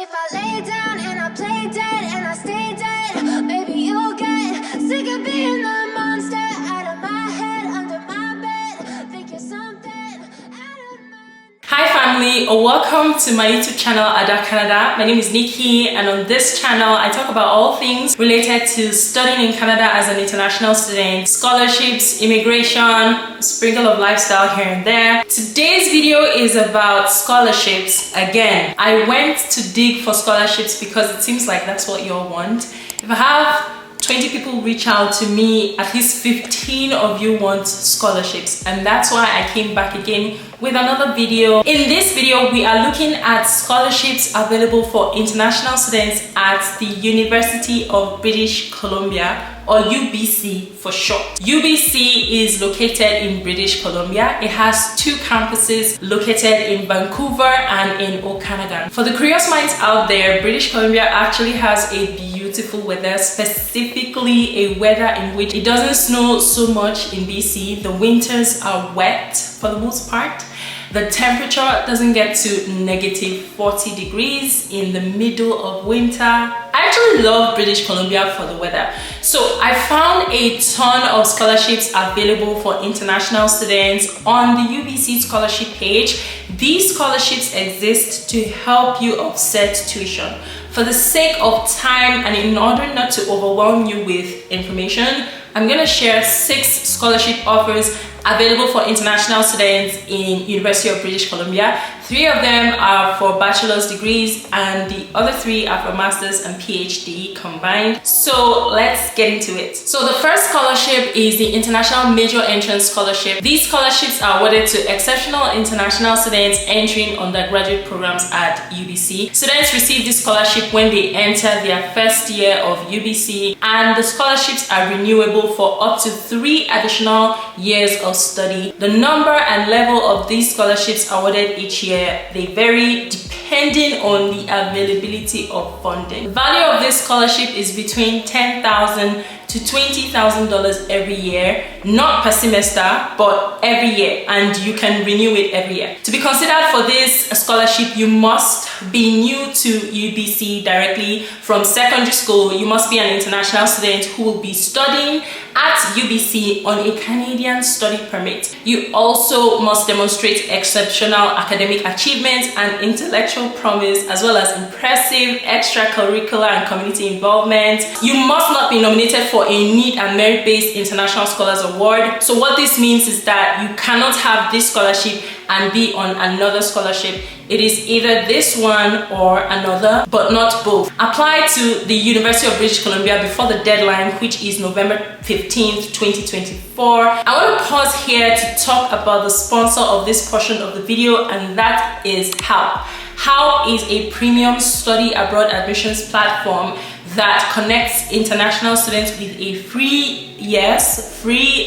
if I lay down and I play dead and I stay dead, maybe you'll get sick of being the monster out of my head, under my bed. Think you're something out of my... Hi family, welcome to my YouTube channel Canada. My name is Nikki, and on this channel I talk about all things related to studying in Canada as an international student, scholarships, immigration, a sprinkle of lifestyle here and there. Today's video is about scholarships. Again, I went to dig for scholarships because it seems like that's what you all want. If I have 20 people reach out to me, at least 15 of you want scholarships, and that's why I came back again with another video. In this video, we are looking at scholarships available for international students at the University of British Columbia, or UBC for short. UBC is located in British Columbia. It has two campuses located in Vancouver and in Okanagan. For the curious minds out there, British Columbia actually has a beautiful weather, specifically a weather in which it doesn't snow so much in BC. The winters are wet for the most part. The temperature doesn't get to negative 40 degrees in the middle of winter. I actually love British Columbia for the weather. So I found a ton of scholarships available for international students on the UBC scholarship page. These scholarships exist to help you offset tuition. For the sake of time and in order not to overwhelm you with information, I'm going to share 6 scholarship offers available for international students in University of British Columbia. 3 of them are for bachelor's degrees and the other 3 are for master's and PhD combined. So let's get into it. So the first scholarship is the International Major Entrance Scholarship. These scholarships are awarded to exceptional international students entering undergraduate programs at UBC. Students receive this scholarship when they enter their first year of UBC, and the scholarships are renewable for up to 3 additional years of study. The number and level of these scholarships awarded each year, they vary depending on the availability of funding. The value of this scholarship is between $10,000 to $20,000 every year, not per semester, but every year, and you can renew it every year. To be considered for this scholarship, you must be new to UBC directly from secondary school. You must be an international student who will be studying at UBC on a Canadian study permit. You also must demonstrate exceptional academic achievement and intellectual promise, as well as impressive extracurricular and community involvement. You must not be nominated for a need and merit-based International Scholars Award. So what this means is that you cannot have this scholarship and be on another scholarship. It is either this one or another, but not both. Apply to the University of British Columbia before the deadline, which is November 15th, 2024. I want to pause here to talk about the sponsor of this portion of the video, and that is HALP. HALP is a premium study abroad admissions platform that connects international students with a free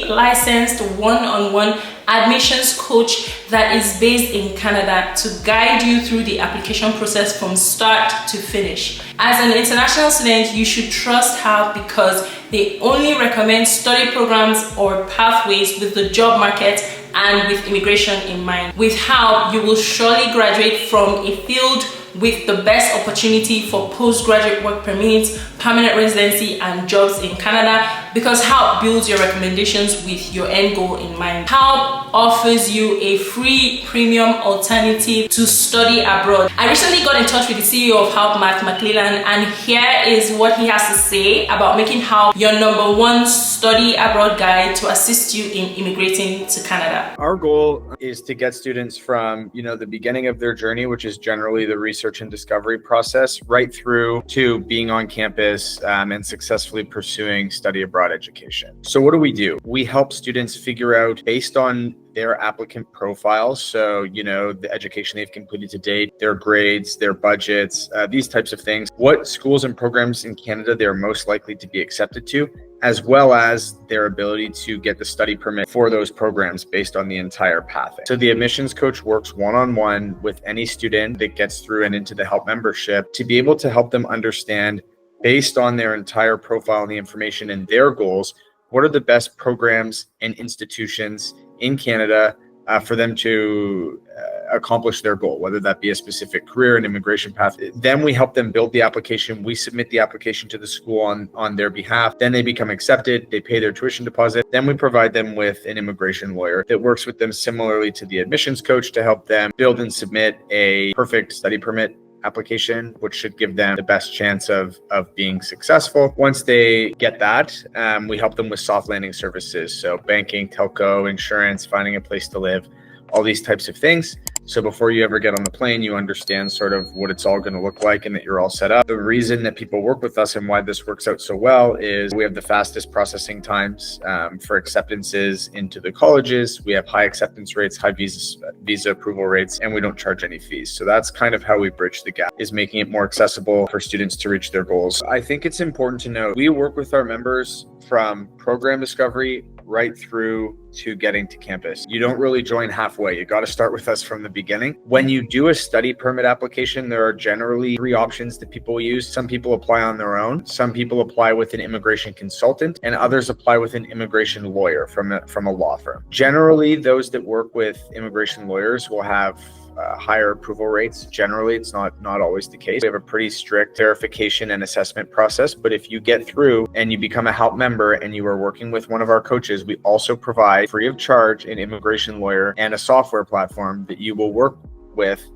licensed one-on-one admissions coach that is based in Canada to guide you through the application process from start to finish. As an international student, you should trust HALP because they only recommend study programs or pathways with the job market and with immigration in mind. With HALP, you will surely graduate from a field with the best opportunity for postgraduate work permits, permanent residency, and jobs in Canada, because HALP builds your recommendations with your end goal in mind. HALP offers you a free premium alternative to study abroad. I recently got in touch with the CEO of HALP, Matt McClellan, and here is what he has to say about making HALP your #1 study abroad guide to assist you in immigrating to Canada. Our goal is to get students from, the beginning of their journey, which is generally the research and discovery process, right through to being on campus and successfully pursuing study abroad education. So what do? We help students figure out, based on their applicant profiles, so the education they've completed to date, their grades, their budgets, these types of things, what schools and programs in Canada they're most likely to be accepted to, as well as their ability to get the study permit for those programs based on the entire path. So the admissions coach works one-on-one with any student that gets through and into the HALP membership to be able to help them understand, based on their entire profile and the information and their goals, what are the best programs and institutions in Canada for them to accomplish their goal, whether that be a specific career, an immigration path. Then we help them build the application. We submit the application to the school on their behalf. Then they become accepted. They pay their tuition deposit. Then we provide them with an immigration lawyer that works with them similarly to the admissions coach to help them build and submit a perfect study permit application, which should give them the best chance of being successful. Once they get that, we help them with soft landing services. So banking, telco, insurance, finding a place to live, all these types of things. So before you ever get on the plane, you understand sort of what it's all going to look like and that you're all set up. The reason that people work with us and why this works out so well is we have the fastest processing times for acceptances into the colleges. We have high acceptance rates, high visa approval rates, and we don't charge any fees. So that's kind of how we bridge the gap, is making it more accessible for students to reach their goals. I think it's important to note, we work with our members from program discovery right through to getting to campus. You don't really join halfway. You got to start with us from the beginning. When you do a study permit application, there are generally 3 options that people use. Some people apply on their own. Some people apply with an immigration consultant, and others apply with an immigration lawyer from a law firm. Generally, those that work with immigration lawyers will have higher approval rates. Generally, it's not always the case. We have a pretty strict verification and assessment process, but if you get through and you become a HALP member and you are working with one of our coaches, we also provide free of charge an immigration lawyer and a software platform that you will work with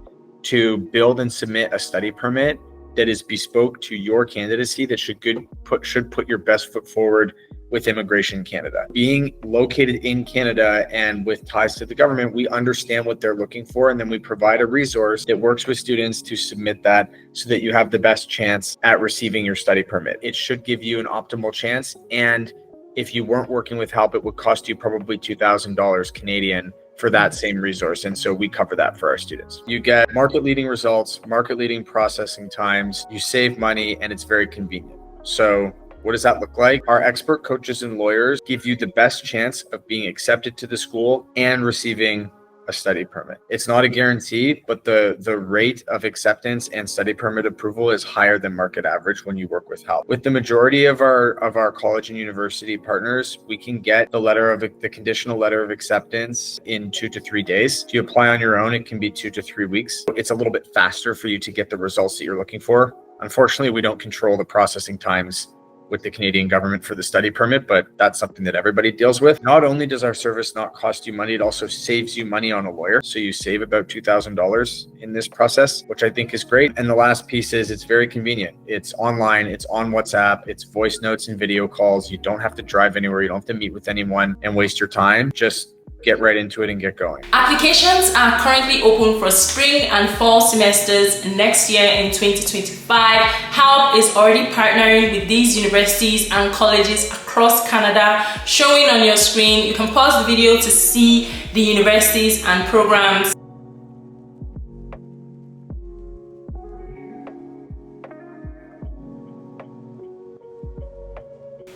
to build and submit a study permit that is bespoke to your candidacy, that should put your best foot forward with Immigration Canada. Being located in Canada and with ties to the government, we understand what they're looking for, and then we provide a resource that works with students to submit that so that you have the best chance at receiving your study permit. It should give you an optimal chance, and if you weren't working with HALP, it would cost you probably $2,000 Canadian for that same resource. And so we cover that for our students. You get market leading results, market leading processing times, you save money, and it's very convenient. So what does that look like? Our expert coaches and lawyers give you the best chance of being accepted to the school and receiving a study permit. It's not a guarantee, but the rate of acceptance and study permit approval is higher than market average when you work with HALP. With the majority of our college and university partners, we can get the conditional letter of acceptance in 2 to 3 days. If you apply on your own, it can be 2 to 3 weeks. It's a little bit faster for you to get the results that you're looking for. Unfortunately, we don't control the processing times with the Canadian government for the study permit, but that's something that everybody deals with. Not only does our service not cost you money, it also saves you money on a lawyer. So you save about $2,000 in this process, which I think is great. And the last piece is it's very convenient. It's online, it's on WhatsApp, it's voice notes and video calls. You don't have to drive anywhere. You don't have to meet with anyone and waste your time. Just get right into it and get going. Applications are currently open for spring and fall semesters next year in 2025. HALP is already partnering with these universities and colleges across Canada. Showing on your screen, you can pause the video to see the universities and programs.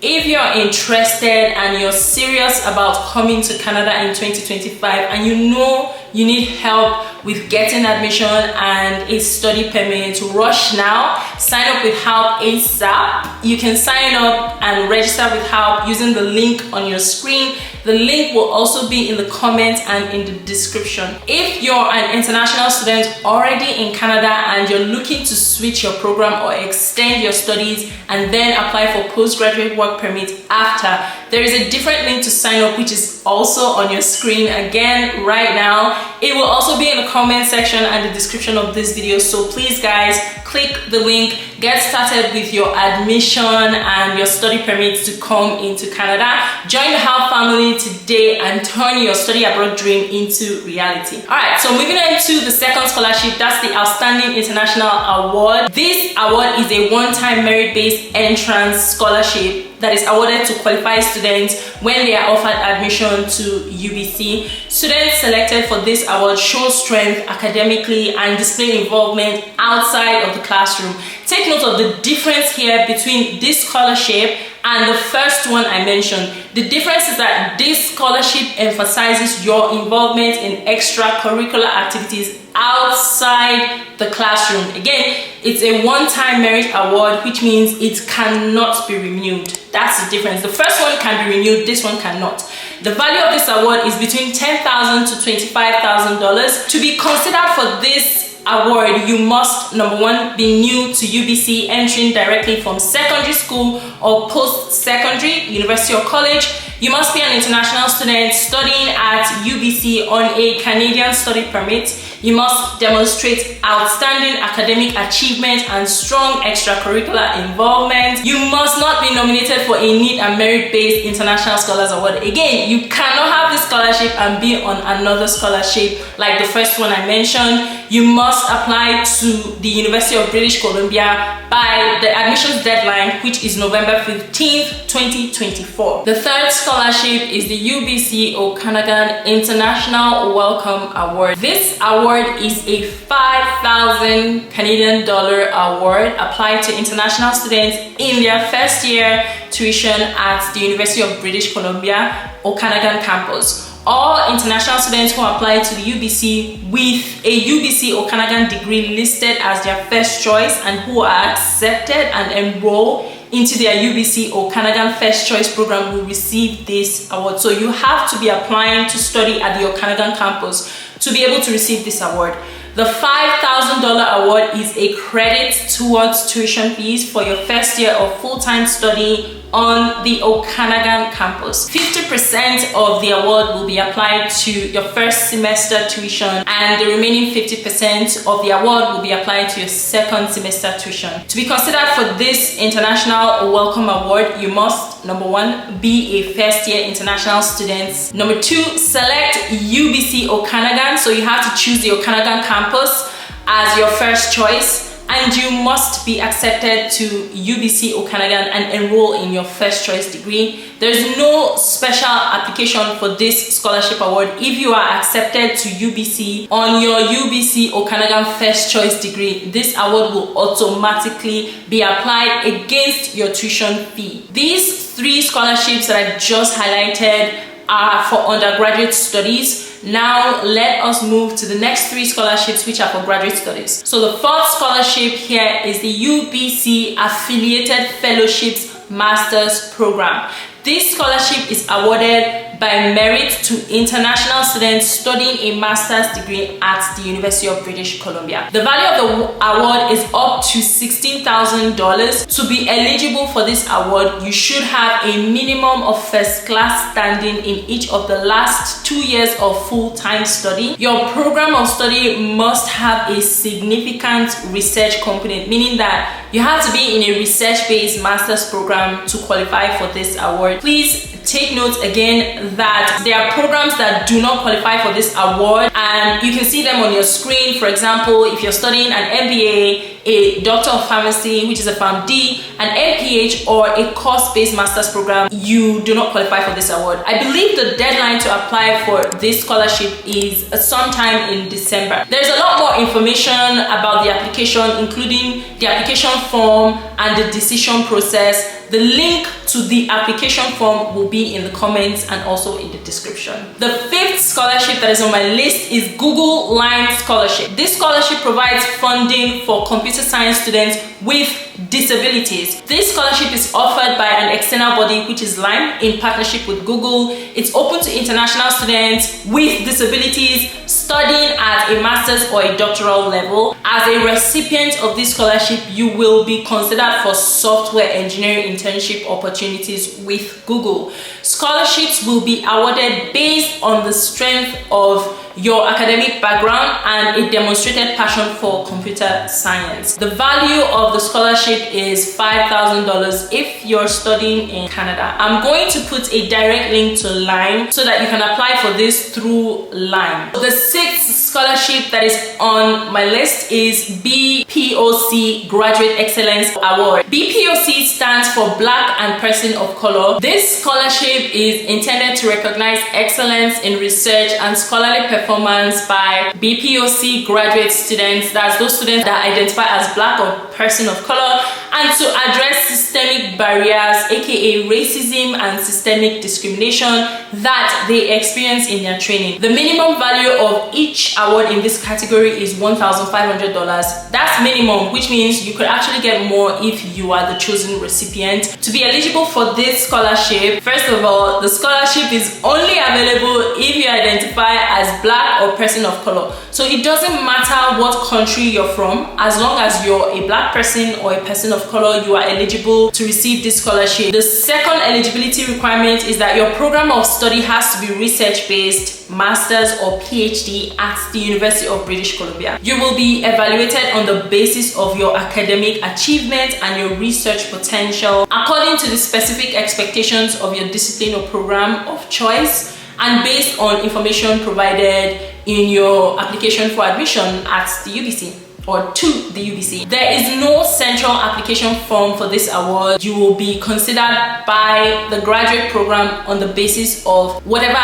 If you're interested and you're serious about coming to Canada in 2025 and you know you need help with getting admission and a study permit, rush now. Sign up with HALP ASAP. You can sign up and register with HALP using the link on your screen. The link will also be in the comments and in the description. If you're an international student already in Canada and you're looking to switch your program or extend your studies and then apply for postgraduate work permit after, there is a different link to sign up, which is also on your screen again right now. It will also be in the comment section and the description of this video. So please guys, click the link, get started with your admission and your study permits to come into Canada. Join the HALP family today and turn your study abroad dream into reality. All right, so moving on to the second scholarship, that's the Outstanding International Award. This award is a one-time merit-based entrance scholarship that is awarded to qualified students when they are offered admission to UBC. Students selected for this award show strength academically and display involvement outside of the classroom. Take note of the difference here between this scholarship and the first one I mentioned. The difference is that this scholarship emphasizes your involvement in extracurricular activities outside the classroom. Again, it's a one-time merit award, which means it cannot be renewed. That's the difference. The first one can be renewed, this one cannot. The value of this award is between $10,000 to $25,000. To be considered for this award, you must, number one, be new to UBC, entering directly from secondary school or post-secondary, university or college. You must be an international student studying at UBC on a Canadian study permit. You must demonstrate outstanding academic achievement and strong extracurricular involvement. You must not be nominated for a need and merit-based International Scholars Award. Again, you cannot have this scholarship and be on another scholarship like the first one I mentioned. You must apply to the University of British Columbia by the admissions deadline, which is November 15th, 2024. The third scholarship is the UBC Okanagan International Welcome Award. This award is a 5,000 Canadian dollar award applied to international students in their first year tuition at the University of British Columbia Okanagan campus. All international students who apply to the UBC with a UBC Okanagan degree listed as their first choice and who are accepted and enroll into their UBC Okanagan First Choice program will receive this award. So you have to be applying to study at the Okanagan campus to be able to receive this award. The $5,000 award is a credit towards tuition fees for your first year of full-time study on the Okanagan campus. 50% of the award will be applied to your first semester tuition, and the remaining 50% of the award will be applied to your second semester tuition. To be considered for this International Welcome Award, you must, number one, be a first year international student. Number two, select UBC Okanagan. So you have to choose the Okanagan campus as your first choice. And you must be accepted to UBC Okanagan and enroll in your first choice degree. There's no special application for this scholarship award if you are accepted to UBC on your UBC Okanagan first choice degree. This award will automatically be applied against your tuition fee. These three scholarships that I just highlighted are for undergraduate studies. Now let us move to the next three scholarships, which are for graduate studies. So the fourth scholarship here is the UBC Affiliated Fellowships Master's Program. This scholarship is awarded by merit to international students studying a master's degree at the University of British Columbia. The value of the award is up to $16,000. To be eligible for this award, you should have a minimum of first class standing in each of the last 2 years of full-time study. Your program of study must have a significant research component, meaning that you have to be in a research-based master's program to qualify for this award. Please take note again that there are programs that do not qualify for this award, and you can see them on your screen. For example, if you're studying an MBA, a Doctor of Pharmacy, which is a PharmD, an MPH, or a course-based master's program, you do not qualify for this award. I believe the deadline to apply for this scholarship is sometime in December. There's a lot more information about the application, including the application form and the decision process. The link to the application form will be in the comments and also in the description. The fifth scholarship that is on my list is Google Line Scholarship. This scholarship provides funding for computer science students with disabilities. This scholarship is offered by an external body, which is LIME, in partnership with Google. It's open to international students with disabilities studying at a master's or a doctoral level. As a recipient of this scholarship, you will be considered for software engineering internship opportunities with Google. Scholarships will be awarded based on the strength of your academic background and a demonstrated passion for computer science. The value of the scholarship is $5,000 if you're studying in Canada. I'm going to put a direct link to LIME so that you can apply for this through LIME. The sixth scholarship that is on my list is BPOC Graduate Excellence Award. BPOC stands for Black and Person of Color. This scholarship is intended to recognize excellence in research and scholarly performance by BPOC graduate students. That's those students that identify as Black or person of color, and to address systemic barriers, aka racism and systemic discrimination that they experience in their training. The minimum value of each award in this category is $1,500. That's minimum, which means you could actually get more if you are the chosen recipient. To be eligible for this scholarship, first of all, the scholarship is only available if you identify as Black or person of color. So it doesn't matter what country you're from, as long as you're a Black person or a person of color, you are eligible to receive this scholarship. The second eligibility requirement is that your program of study has to be research-based, master's or PhD at the University of British Columbia. You will be evaluated on the basis of your academic achievement and your research potential according to the specific expectations of your discipline or program of choice, and based on information provided in your application for admission at the UBC or to the UBC. There is no central application form for this award. You will be considered by the graduate program on the basis of whatever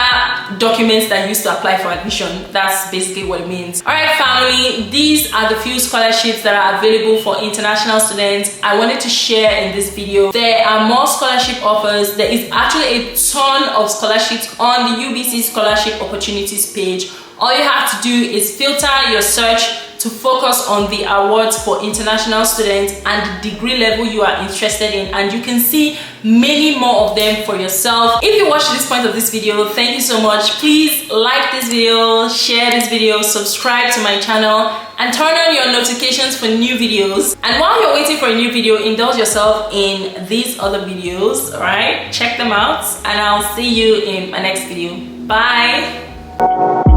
documents that you used to apply for admission. That's basically what it means. All right, family, these are the few scholarships that are available for international students I wanted to share in this video. There are more scholarship offers. There is actually a ton of scholarships on the UBC scholarship opportunities page. All you have to do is filter your search to focus on the awards for international students and the degree level you are interested in, and you can see many more of them for yourself. If you watched this point of this video, thank you so much. Please like this video, share this video, subscribe to my channel, and turn on your notifications for new videos. And while you're waiting for a new video, indulge yourself in these other videos. All right, check them out, and I'll see you in my next video. Bye.